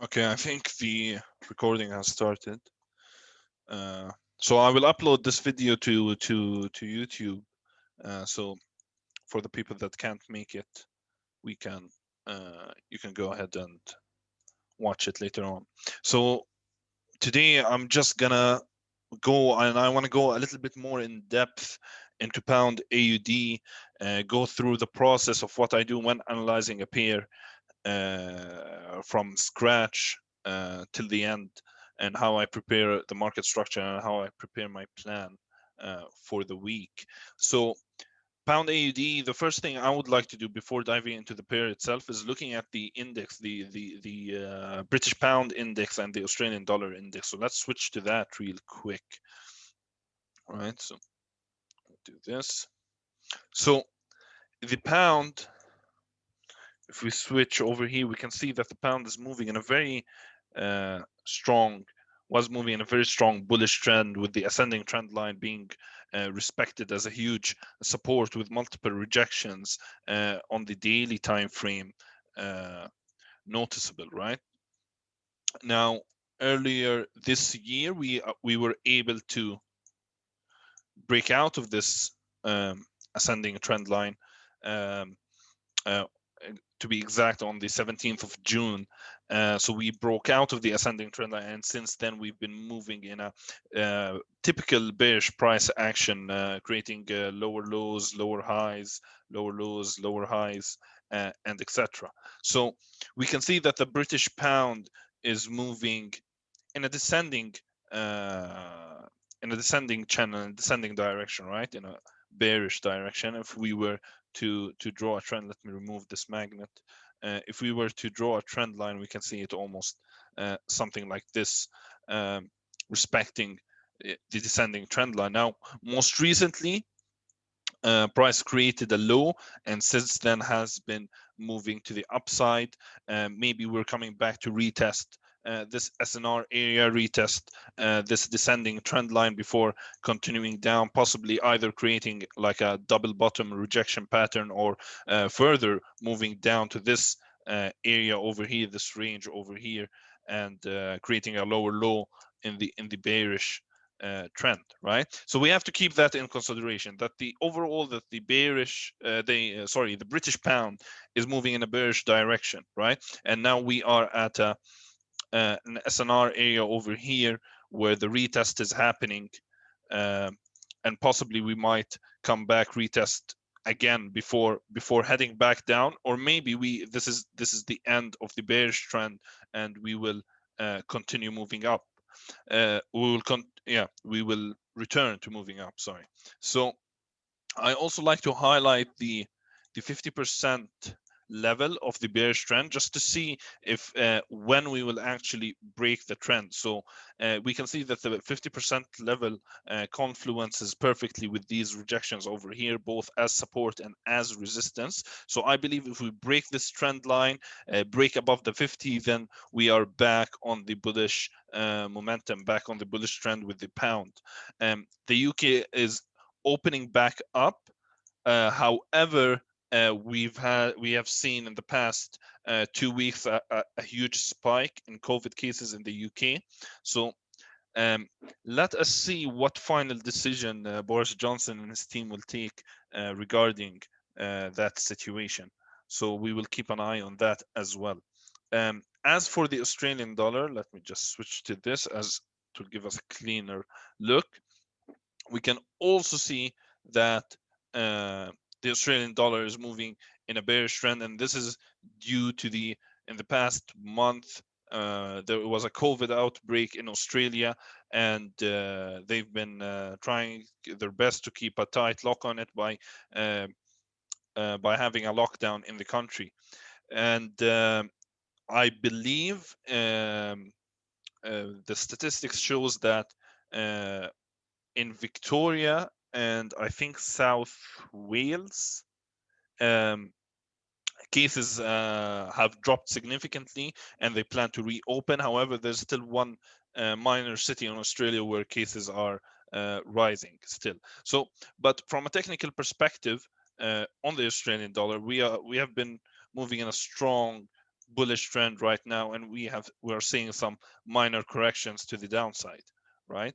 Okay, I think the recording has started. So I will upload this video to YouTube. So for the people that can't make it, we can you can go ahead and watch it later on. So today I'm just gonna go, and I want to go a little bit more in depth into pound AUD, go through the process of what I do when analyzing a pair from scratch till the end, and how I prepare the market structure and how I prepare my plan for the week. So pound AUD, the first thing I would like to do before diving into the pair itself is looking at the index, the British pound index and the Australian dollar index. So let's switch to that real quick. All right, so we'll do this. So the pound, if we switch over here, we can see that the pound is moving in a very strong, was moving in a very strong bullish trend, with the ascending trend line being respected as a huge support with multiple rejections on the daily time frame noticeable, right? Now, earlier this year, we were able to break out of this ascending trend line. Um, uh, to be exact, on the 17th of June. So we broke out of the ascending trend line, and since then we've been moving in a typical bearish price action, creating lower lows, lower highs, lower lows, lower highs, and etc. So we can see that the British pound is moving in a descending channel, in a descending direction, right? In a bearish direction. If we were to draw a trend, let me remove this magnet. If we were to draw a trend line, we can see it almost something like this, respecting the descending trend line. Now, most recently, price created a low, and since then has been moving to the upside. Maybe we're coming back to retest this SNR area, retest this descending trend line before continuing down, possibly either creating like a double bottom rejection pattern, or further moving down to this area over here, this range over here, and creating a lower low in the bearish trend, right? So we have to keep that in consideration, that the overall, that the bearish, the British pound is moving in a bearish direction, right? And now we are at an SNR area over here where the retest is happening, and possibly we might come back, retest again before heading back down, or maybe this is the end of the bearish trend, and we will continue moving up. We will return to moving up. Sorry. So I also like to highlight the 50% level of the bearish trend, just to see if when we will actually break the trend. So we can see that the 50% level confluences perfectly with these rejections over here, both as support and as resistance. So I believe if we break this trend line, break above the 50, then we are back on the bullish momentum, back on the bullish trend with the pound. The UK is opening back up. However, we have seen in the past 2 weeks a huge spike in COVID cases in the UK. So let us see what final decision Boris Johnson and his team will take regarding that situation. So we will keep an eye on that as well. As for the Australian dollar, let me just switch to this as to give us a cleaner look. We can also see that the Australian dollar is moving in a bearish trend, and this is due to in the past month, there was a COVID outbreak in Australia, and they've been trying their best to keep a tight lock on it by having a lockdown in the country. And I believe the statistics shows that in Victoria and I think South Wales, cases have dropped significantly, and they plan to reopen. However, there's still one minor city in Australia where cases are rising still. So, but from a technical perspective, on the Australian dollar, we have been moving in a strong bullish trend right now, and we're seeing some minor corrections to the downside, right?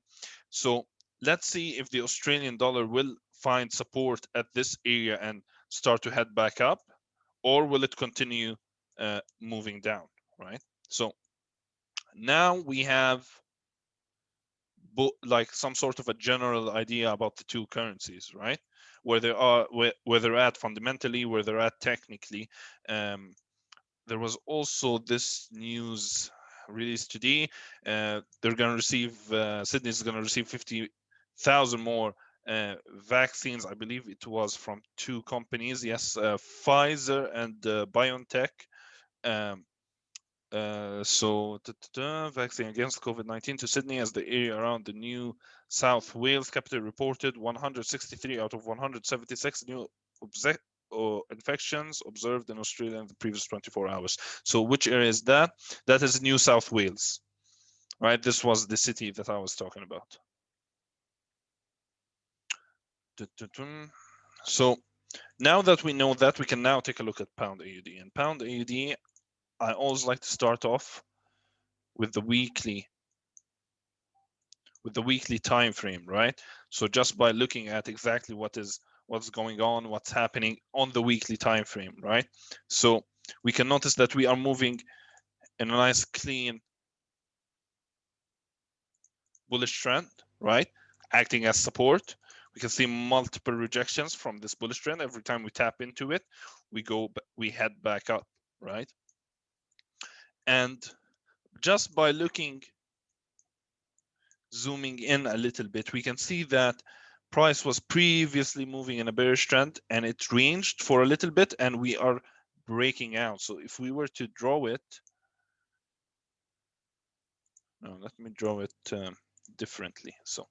So let's see if the Australian dollar will find support at this area and start to head back up, or will it continue moving down, right? So now we have like some sort of a general idea about the two currencies, right? Where they are, where they're at fundamentally, where they're at technically. There was also this news released today. They're going to receive, Sydney's going to receive 50,000 more vaccines. I believe it was from two companies. Yes, Pfizer and BioNTech. Um, vaccine against COVID-19 to Sydney as the area around the New South Wales capital reported 163 out of 176 new infections observed in Australia in the previous 24 hours. So which area is that? That is New South Wales, right? This was the city that I was talking about. So now that we know that, we can now take a look at pound AUD. And pound AUD, I always like to start off with the weekly time frame, right? So just by looking at exactly what's going on, what's happening on the weekly time frame, right? So we can notice that we are moving in a nice clean bullish trend, right? Acting as support. We can see multiple rejections from this bullish trend. Every time we tap into it, we head back up, right? And just by zooming in a little bit, we can see that price was previously moving in a bearish trend and it ranged for a little bit and we are breaking out. So if we were to draw it, no, let me draw it differently. So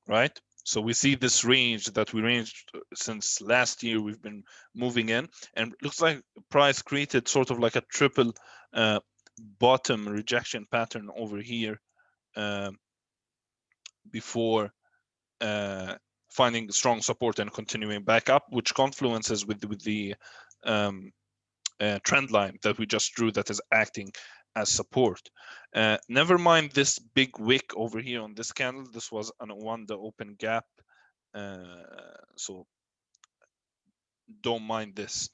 right? So we see this range that we ranged since last year. We've been moving in, and it looks like price created sort of like a triple bottom rejection pattern over here before finding strong support and continuing back up, which confluences with the trend line that we just drew that is acting as support. Never mind this big wick over here on this candle. This was an the open gap. So don't mind this.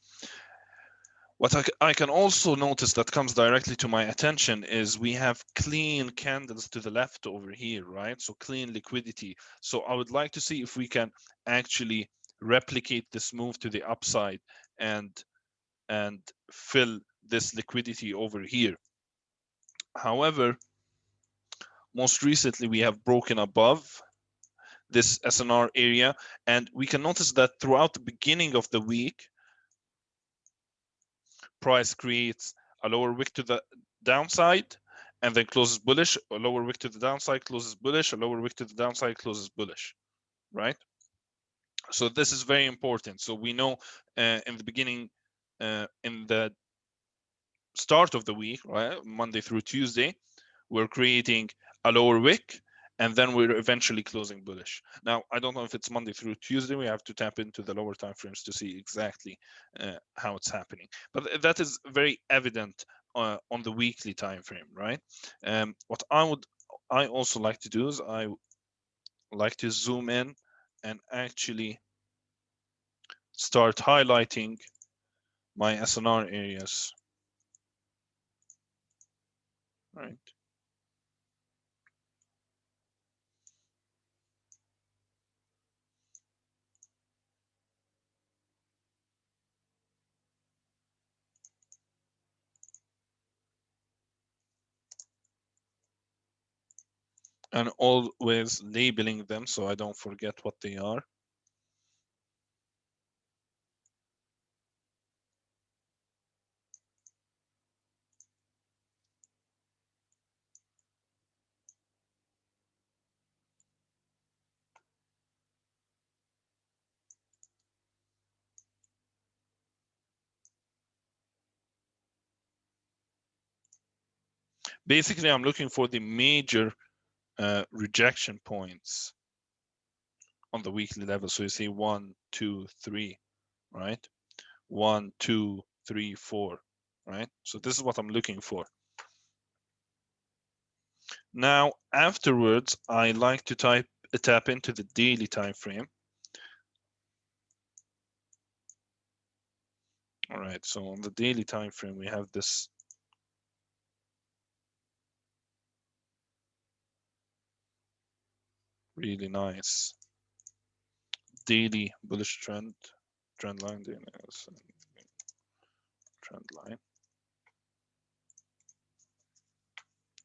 What I can also notice that comes directly to my attention is we have clean candles to the left over here, right? So clean liquidity. So I would like to see if we can actually replicate this move to the upside and fill this liquidity over here. However, most recently we have broken above this SNR area, and we can notice that throughout the beginning of the week, price creates a lower wick to the downside and then closes bullish, a lower wick to the downside, closes bullish, a lower wick to the downside, closes bullish, right? So this is very important. So we know in the beginning, in the start of the week, right, Monday through Tuesday, we're creating a lower wick and then we're eventually closing bullish. Now, I don't know if it's Monday through Tuesday. We have to tap into the lower time frames to see exactly how it's happening. But that is very evident on the weekly time frame, right? What I also like to do is I like to zoom in and actually start highlighting my SNR areas, right? And always labeling them so I don't forget what they are. Basically, I'm looking for the major rejection points on the weekly level. So you see 1, 2, 3, right? 1, 2, 3, 4, right? So this is what I'm looking for. Now, afterwards, I like to tap into the daily time frame. All right, so on the daily time frame, we have this really nice daily bullish trend line, trend line,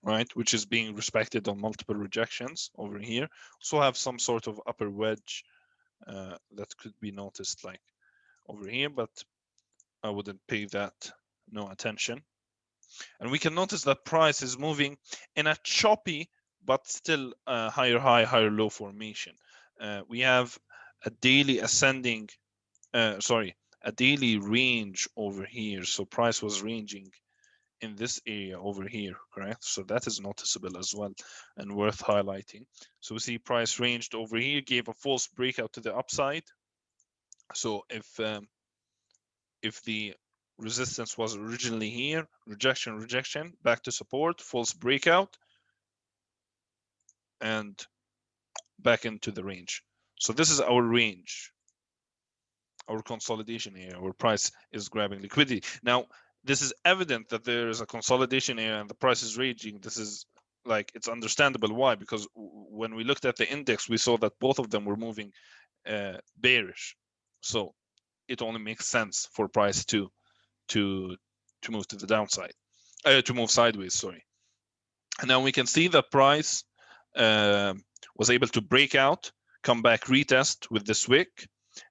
right, which is being respected on multiple rejections over here. Also have some sort of upper wedge that could be noticed like over here, but I wouldn't pay that no attention. And we can notice that price is moving in a choppy but still higher high, higher low formation. We have a daily ascending, a daily range over here. So price was ranging in this area over here, correct? So that is noticeable as well and worth highlighting. So we see price ranged over here, gave a false breakout to the upside. So if the resistance was originally here, rejection, back to support, false breakout, and back into the range. So this is our range, our consolidation area where price is grabbing liquidity. Now, this is evident that there is a consolidation area and the price is raging. This is like, it's understandable why, because when we looked at the index, we saw that both of them were moving bearish. So it only makes sense for price to move to the downside, to move sideways, sorry. And now we can see that price was able to break out, come back, retest with this wick,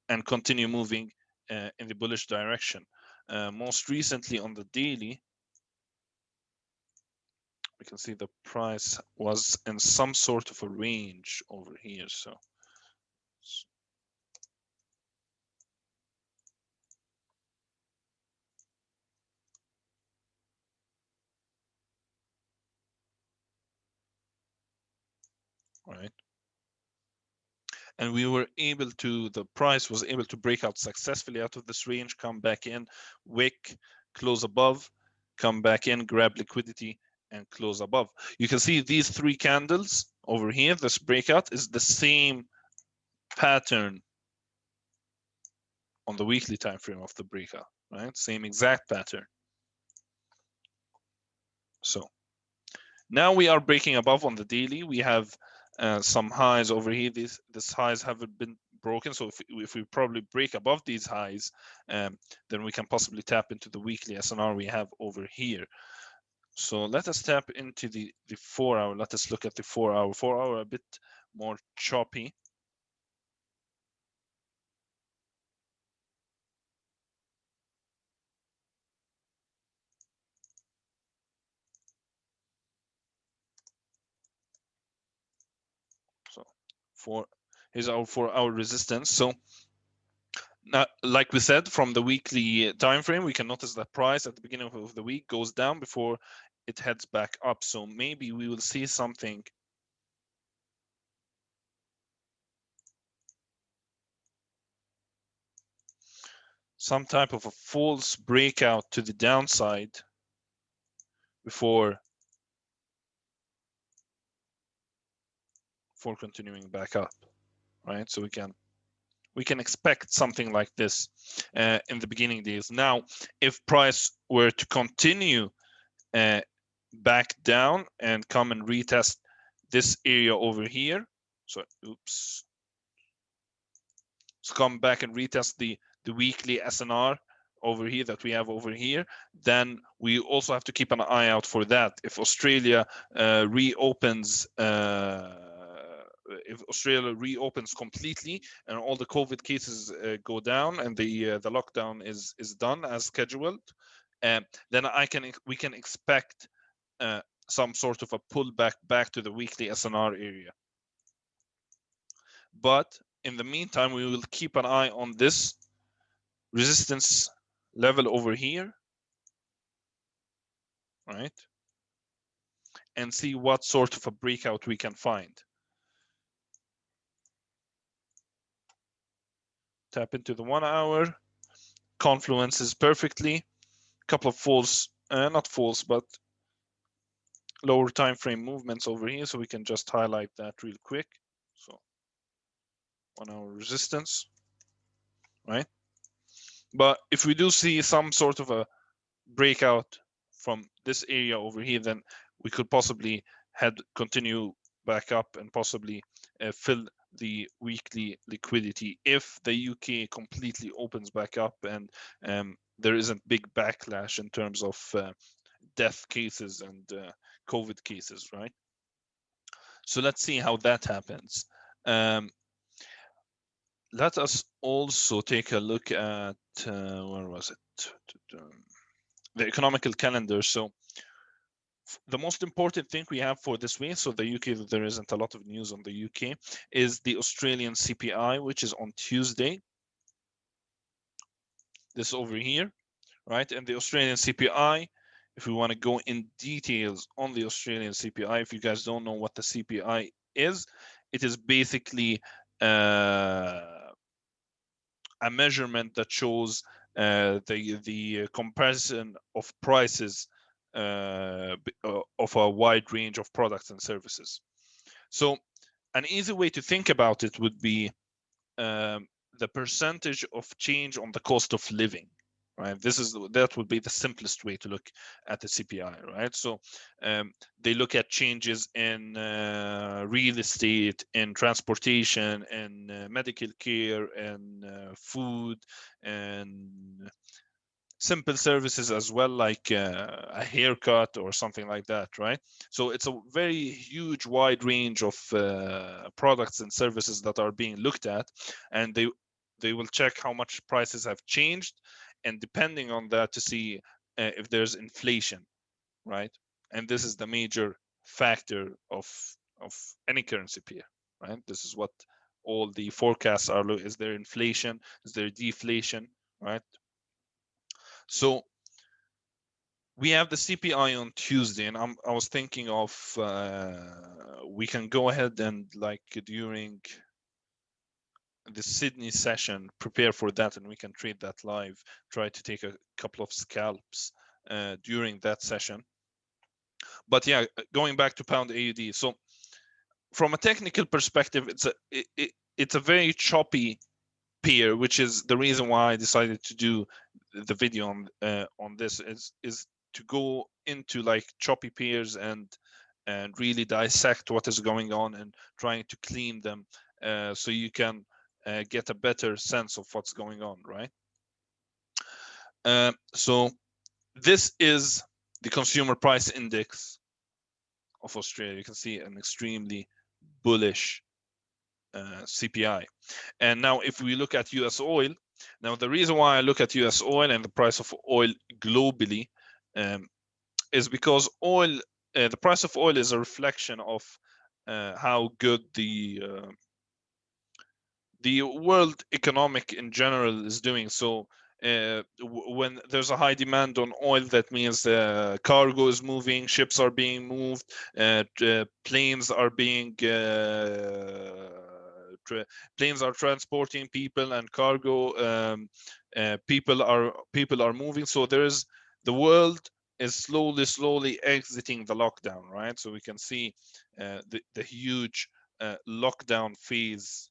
and continue moving in the bullish direction. Most recently on the daily, we can see the price was in some sort of a range over here. So right, and we were able to, the price was able to break out successfully out of this range, come back in, wick, close above, come back in, grab liquidity, and close above. You can see these three candles over here, this breakout is the same pattern on the weekly time frame of the breakout, right? Same exact pattern. So now we are breaking above on the daily. We have some highs over here. These highs haven't been broken. So if we probably break above these highs, then we can possibly tap into the weekly SNR we have over here. So let us tap into the 4 hour. Let us look at the 4 hour. 4 hour a bit more choppy. So here's our 4 hour resistance. So now, like we said, from the weekly time frame, we can notice that price at the beginning of the week goes down before it heads back up. So maybe we will see something some type of a false breakout to the downside before continuing back up, right? So we can expect something like this in the beginning days. Now, if price were to continue back down and come and retest this area over here, so oops, so come back and retest the weekly SNR over here that we have over here, then we also have to keep an eye out for that. If Australia reopens, completely and all the COVID cases go down and the lockdown is done as scheduled, then we can expect some sort of a pullback back to the weekly SNR area. But in the meantime, we will keep an eye on this resistance level over here, right? and see what sort of a breakout we can find. Tap into the 1 hour, confluences perfectly. Couple of false, not false, but lower time frame movements over here, so we can just highlight that real quick. So 1 hour resistance, right? But if we do see some sort of a breakout from this area over here, then we could possibly continue back up and possibly fill the weekly liquidity if the UK completely opens back up and there isn't big backlash in terms of death cases and COVID cases, right? So let's see how that happens. Let us also take a look at where was it? The economical calendar. So the most important thing we have for this week, so the UK, there isn't a lot of news on the UK, is the Australian CPI, which is on Tuesday. This over here, right? And the Australian CPI, if we want to go in details on the Australian CPI, if you guys don't know what the CPI is, it is basically a measurement that shows the comparison of prices of a wide range of products and services. So an easy way to think about it would be the percentage of change on the cost of living, right? That would be the simplest way to look at the CPI, right? So they look at changes in real estate, in transportation, in medical care, and food, and simple services as well, like a haircut or something like that, right? So it's a very huge wide range of products and services that are being looked at, and they will check how much prices have changed, and depending on that to see if there's inflation, right? And this is the major factor of any currency pair, right? This is what all the forecasts are. Is there inflation? Is there deflation, right? So we have the CPI on Tuesday, and I was thinking of we can go ahead and, like, during the Sydney session, prepare for that, and we can trade that live. Try to take a couple of scalps during that session. But yeah, going back to pound AUD. So from a technical perspective, it's a very choppy pair, which is the reason why I decided to do the video on this is to go into like choppy pairs and really dissect what is going on and trying to clean them so you can get a better sense of what's going on, right? So this is the consumer price index of Australia. You can see an extremely bullish CPI. And now if we look at US oil, now the reason why I look at US oil and the price of oil globally is because oil, the price of oil is a reflection of how good the world economic in general is doing. So when there's a high demand on oil, that means cargo is moving, ships are being moved, planes are being planes are transporting people and cargo. People are moving. So there's the world is slowly exiting the lockdown, right? So we can see the huge lockdown phase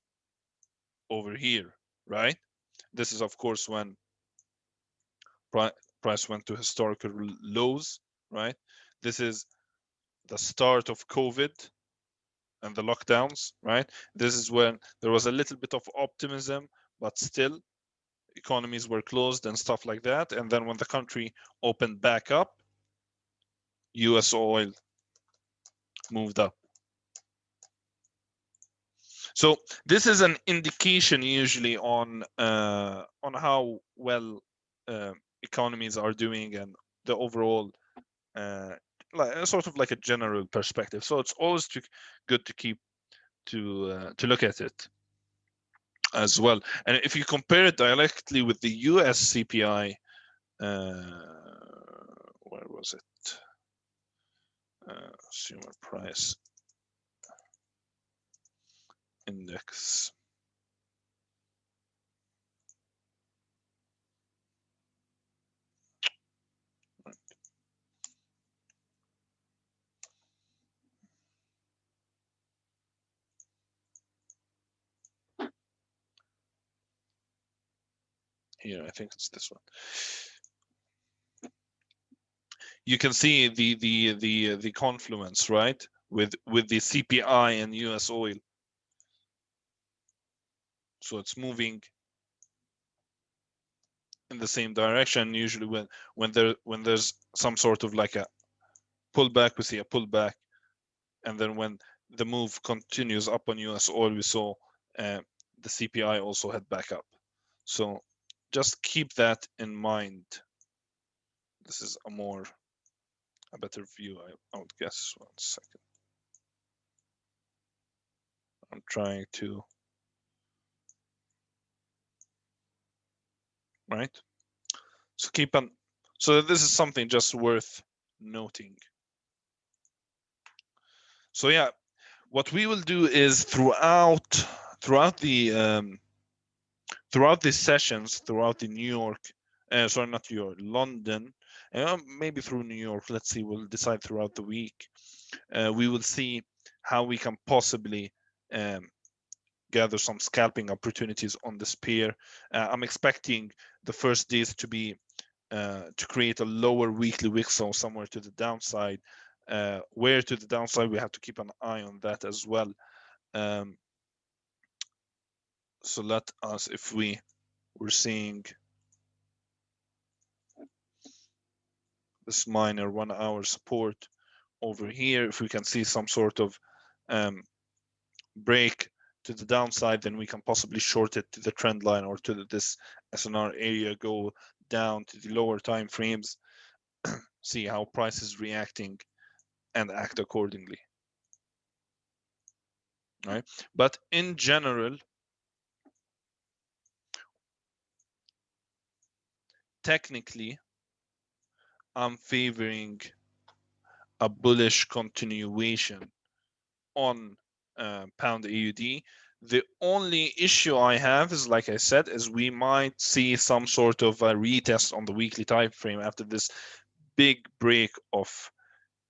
over here, right? This is of course when price went to historical lows, right? This is the start of COVID and the lockdowns, right? This is when there was a little bit of optimism, but still economies were closed and stuff like that. And then when the country opened back up, US oil moved up. So this is an indication usually on how well economies are doing and the overall like sort of like a general perspective. So it's always good to keep to look at it as well. And if you compare it directly with the US CPI, where was it? consumer price index. Here, I think it's this one. You can see the confluence, right, with the CPI and US oil. So it's moving in the same direction. Usually when there's some sort of like a pullback, we see a pullback, and then when the move continues up on US oil, we saw the CPI also head back up. So just keep that in mind. This is a better view, I would guess. 1 second. I'm trying to, right? So keep on. So this is something just worth noting. So yeah, what we will do is throughout these sessions, throughout the New York, sorry, not New York, London, maybe through New York. Let's see. We'll decide throughout the week. We will see how we can possibly gather some scalping opportunities on this pair. I'm expecting the first days to be to create a lower weekly wick zone somewhere to the downside. Where to the downside, we have to keep an eye on that as well. So let us, if we're seeing this minor 1 hour support over here, if we can see some sort of break to the downside, then we can possibly short it to the trend line or to this SNR area, go down to the lower time frames, see how price is reacting and act accordingly. Right? But in general, technically, I'm favoring a bullish continuation on pound AUD. The only issue I have is, like I said, is we might see some sort of a retest on the weekly time frame after this big break of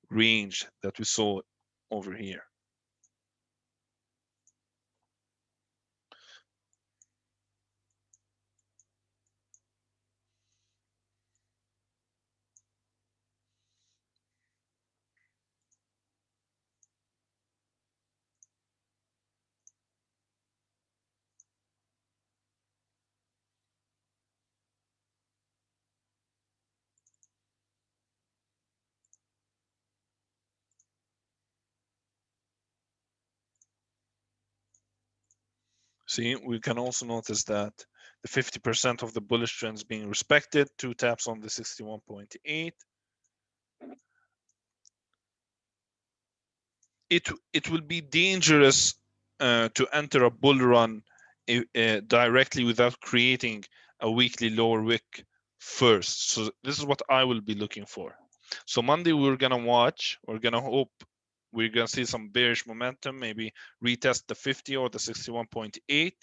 range that we saw over here. See, we can also notice that the 50% of the bullish trends being respected, 2 taps on the 61.8. It will be dangerous to enter a bull run directly without creating a weekly lower wick first. So this is what I will be looking for. So Monday we're gonna watch. We're gonna hope we're gonna see some bearish momentum, maybe retest the 50 or the 61.8,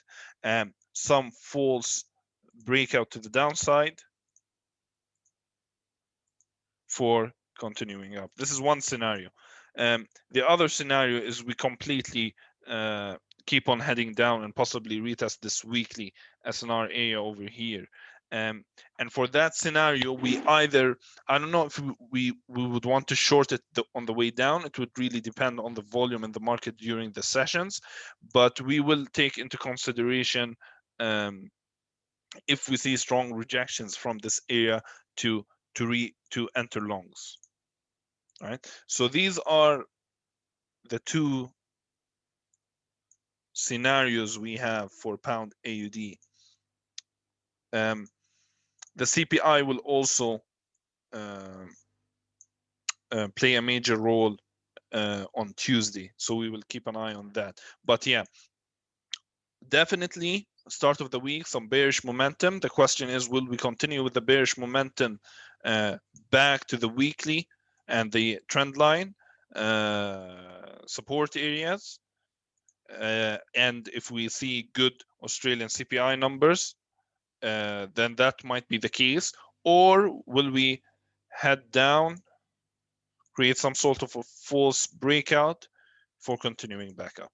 and some false breakout to the downside for continuing up. This is one scenario. The other scenario is we completely keep on heading down and possibly retest this weekly SNR area over here. And for that scenario, we either, I don't know if we would want to short it on the way down. It would really depend on the volume in the market during the sessions, but we will take into consideration if we see strong rejections from this area to enter longs. All right, so these are the two scenarios we have for pound AUD. The CPI will also play a major role on Tuesday, so we will keep an eye on that. But yeah, definitely start of the week, some bearish momentum. The question is, will we continue with the bearish momentum back to the weekly and the trend line? support areas, and if we see good Australian CPI numbers, then that might be the case. Or will we head down, create some sort of a false breakout for continuing back up?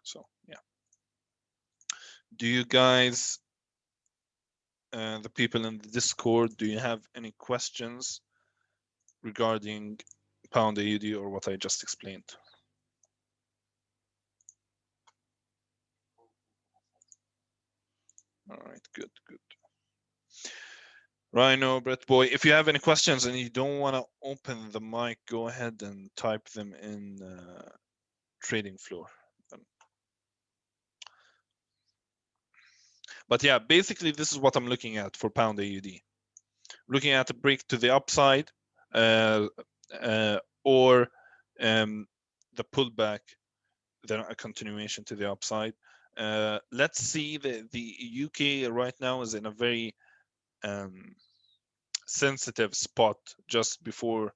So yeah, do you guys, the people in the Discord, do you have any questions regarding pound AUD or what I just explained? All right, good. Rhino, Brett Boy, if you have any questions and you don't want to open the mic, go ahead and type them in trading floor. But yeah, basically this is what I'm looking at for pound AUD. Looking at a break to the upside, or the pullback, then a continuation to the upside. Let's see, the UK right now is in a very sensitive spot just before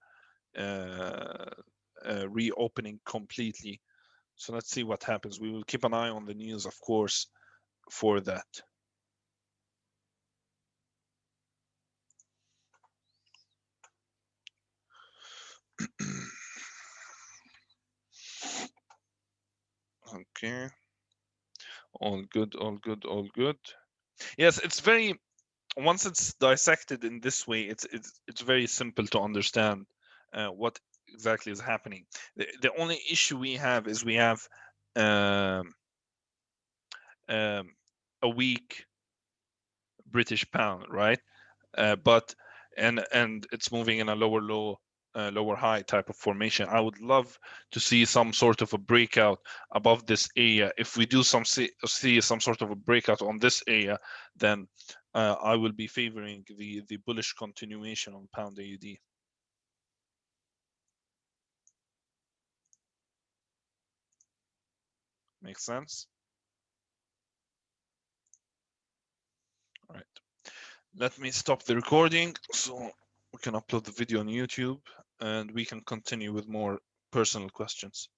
reopening completely. So let's see what happens. We will keep an eye on the news, of course, for that. Okay. All good. Yes, it's very, once it's dissected in this way, it's very simple to understand what exactly is happening. The only issue we have is we have a weak British pound, right? But and it's moving in a lower low, lower high type of formation. I would love to see some sort of a breakout above this area. If we do see some sort of a breakout on this area, then I will be favoring the bullish continuation on pound AUD. Makes sense? All right. Let me stop the recording so we can upload the video on YouTube and we can continue with more personal questions.